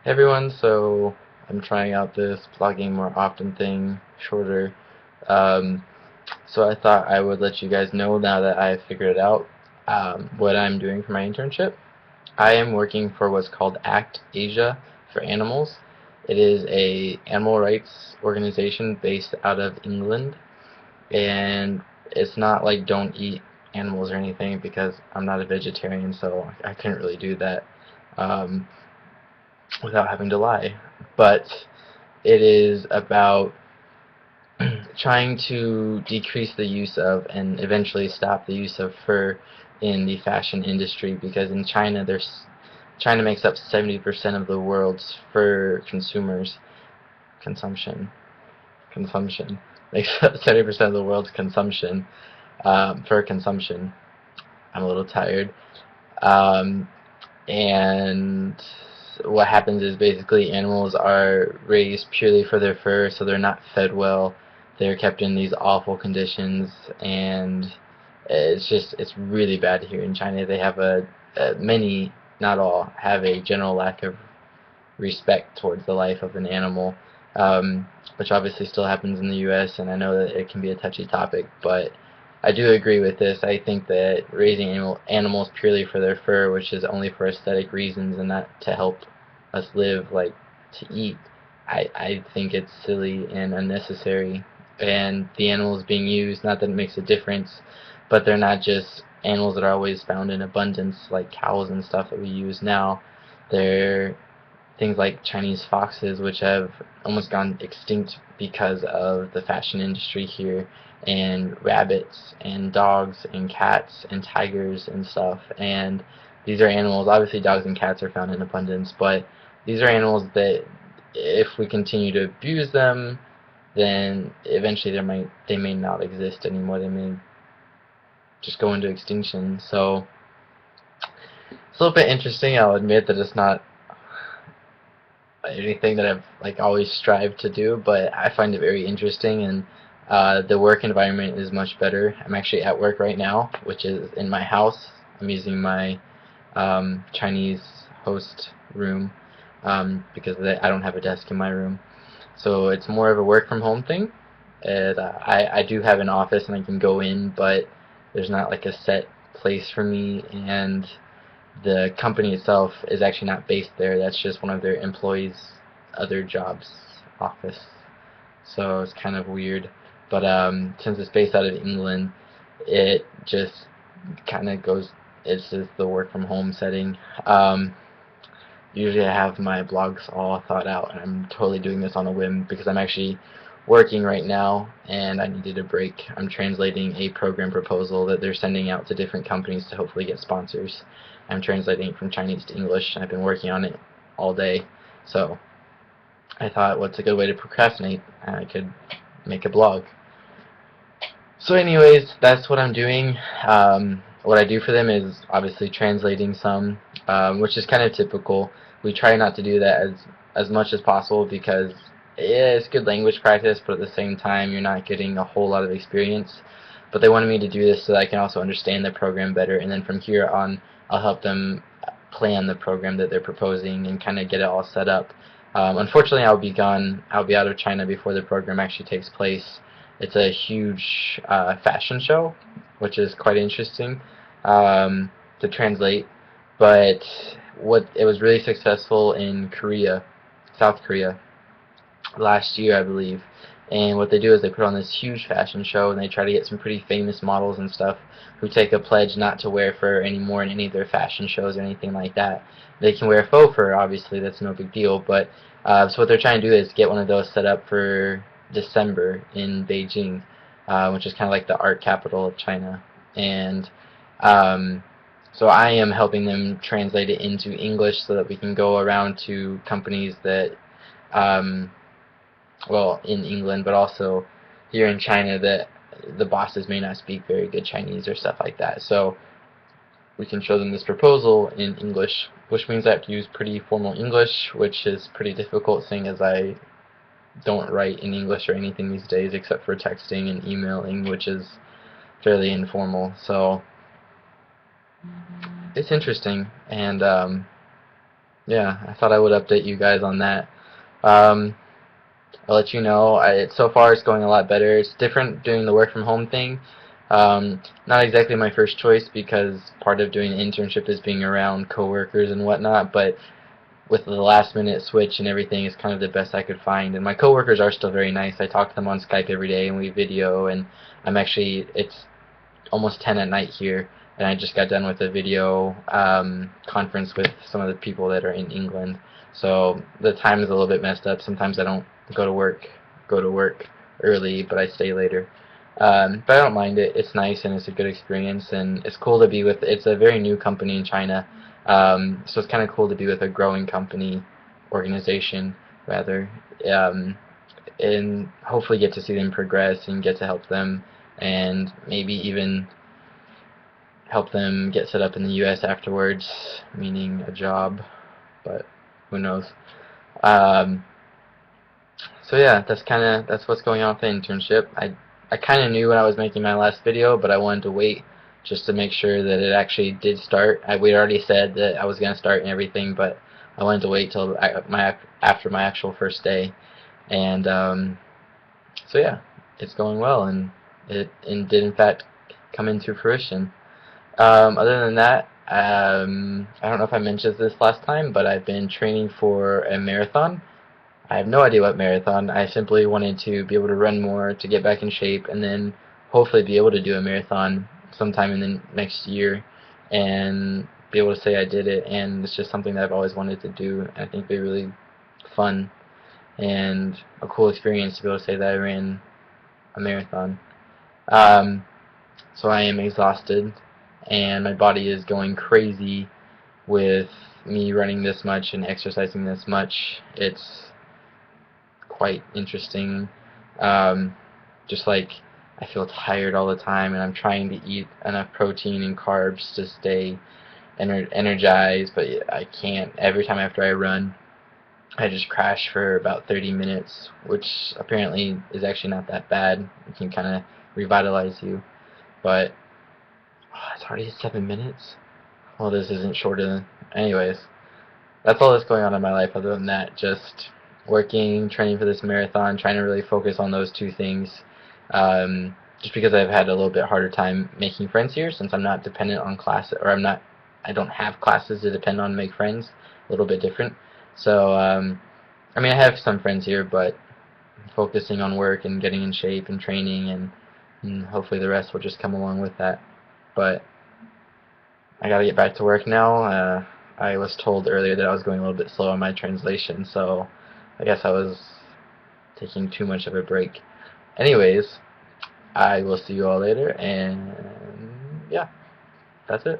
Hey everyone, so I'm trying out this blogging more often thing, shorter. Um, so I thought I would let you guys know now that I've figured it out, what I'm doing for my internship. I am working for what's called ACT Asia for Animals. It is a animal rights organization based out of England, and it's not like don't eat animals or anything because I'm not a vegetarian, so I couldn't really do that. Um, without having to lie. But it is about trying to decrease the use of and eventually stop the use of fur in the fashion industry because in China China makes up 70% of the world's fur consumers consumption makes up 70% of the world's consumption fur consumption. I'm a little tired. Um, and what happens is basically animals are raised purely for their fur, so they're not fed well. They're kept in these awful conditions, and it's really bad here in China. They have many, not all, have a general lack of respect towards the life of an animal, which obviously still happens in the U.S. And I know that it can be a touchy topic, but I do agree with this. I think that raising animals purely for their fur, which is only for aesthetic reasons and not to help us live, like to eat, I think it's silly and unnecessary. And the animals being used, not that it makes a difference, but they're not just animals that are always found in abundance like cows and stuff that we use now. They're things like Chinese foxes, which have almost gone extinct because of the fashion industry here, and rabbits and dogs and cats and tigers and stuff. And these are animals, obviously dogs and cats are found in abundance, but these are animals that if we continue to abuse them, then eventually they may not exist anymore. They may just go into extinction. So it's a little bit interesting. I'll admit that it's not anything that I've like always strived to do, but I find it very interesting, and the work environment is much better. I'm actually at work right now, which is in my house. I'm using my Chinese host room because I don't have a desk in my room, so it's more of a work from home thing. And I do have an office and I can go in, but there's not like a set place for me, and the company itself is actually not based there. That's just one of their employees' other jobs office. So it's kind of weird. But since it's based out of England, it just kind of goes. It's just the work from home setting. Usually I have my blogs all thought out, and I'm totally doing this on a whim because I'm actually working right now and I needed a break. I'm translating a program proposal that they're sending out to different companies to hopefully get sponsors. I'm translating it from Chinese to English, and I've been working on it all day. So I thought, what's a good way to procrastinate? I could make a blog. So anyways, that's what I'm doing. What I do for them is obviously translating some, which is kind of typical. We try not to do that as much as possible because yeah, it's good language practice, but at the same time you're not getting a whole lot of experience. But they wanted me to do this so that I can also understand the program better, and then from here on I'll help them plan the program that they're proposing and kind of get it all set up. Unfortunately, I'll be gone. I'll be out of China before the program actually takes place. It's a huge fashion show, which is quite interesting to translate. But what it was really successful in Korea, South Korea, last year, I believe. And what they do is they put on this huge fashion show, and they try to get some pretty famous models and stuff who take a pledge not to wear fur anymore in any of their fashion shows or anything like that. They can wear faux fur, obviously, that's no big deal, but so what they're trying to do is get one of those set up for December in Beijing, which is kind of like the art capital of China. And so I am helping them translate it into English so that we can go around to companies that um, well, in England, but also here in China that the bosses may not speak very good Chinese or stuff like that. So we can show them this proposal in English, which means I have to use pretty formal English, which is pretty difficult seeing as I don't write in English or anything these days except for texting and emailing, which is fairly informal. So it's interesting, and Yeah, I thought I would update you guys on that. Um, I'll let you know. So far, it's going a lot better. It's different doing the work from home thing. Not exactly my first choice because part of doing an internship is being around coworkers and whatnot. But with the last minute switch and everything, is kind of the best I could find. And my coworkers are still very nice. I talk to them on Skype every day and we video. And it's almost 10 at night here, and I just got done with a video conference with some of the people that are in England. So the time is a little bit messed up. Sometimes I don't go to work early, but I stay later. But I don't mind it. It's nice and it's a good experience, and it's cool to be with. It's a very new company in China, so it's kind of cool to be with a growing company, organization rather, um, and hopefully get to see them progress and get to help them and maybe even help them get set up in the U.S. afterwards, meaning a job, but who knows. Um, so yeah, that's what's going on with the internship. I kind of knew when I was making my last video, but I wanted to wait just to make sure that it actually did start. We already said that I was gonna start and everything, but I wanted to wait till after my actual first day, and so yeah, it's going well, and it did in fact come into fruition. Other than that, I don't know if I mentioned this last time, but I've been training for a marathon. I have no idea what marathon. I simply wanted to be able to run more to get back in shape, and then hopefully be able to do a marathon sometime in the next year, and be able to say I did it. And it's just something that I've always wanted to do. And I think it'd be really fun and a cool experience to be able to say that I ran a marathon. Um, so I am exhausted, and my body is going crazy with me running this much and exercising this much. It's quite interesting. Um, just like I feel tired all the time, and I'm trying to eat enough protein and carbs to stay energized, but I can't. Every time after I run, I just crash for about 30 minutes, which apparently is actually not that bad. It can kind of revitalize you, but it's already 7 minutes. Well, this isn't shorter than. Anyways, that's all that's going on in my life. Other than that, just working, training for this marathon, trying to really focus on those two things. Just because I've had a little bit harder time making friends here, since I'm not dependent on class, or I don't have classes to depend on to make friends. A little bit different. So, I mean, I have some friends here, but focusing on work and getting in shape and training, and hopefully the rest will just come along with that. But I gotta get back to work now. I was told earlier that I was going a little bit slow on my translation, so I guess I was taking too much of a break. Anyways, I will see you all later, and yeah, that's it.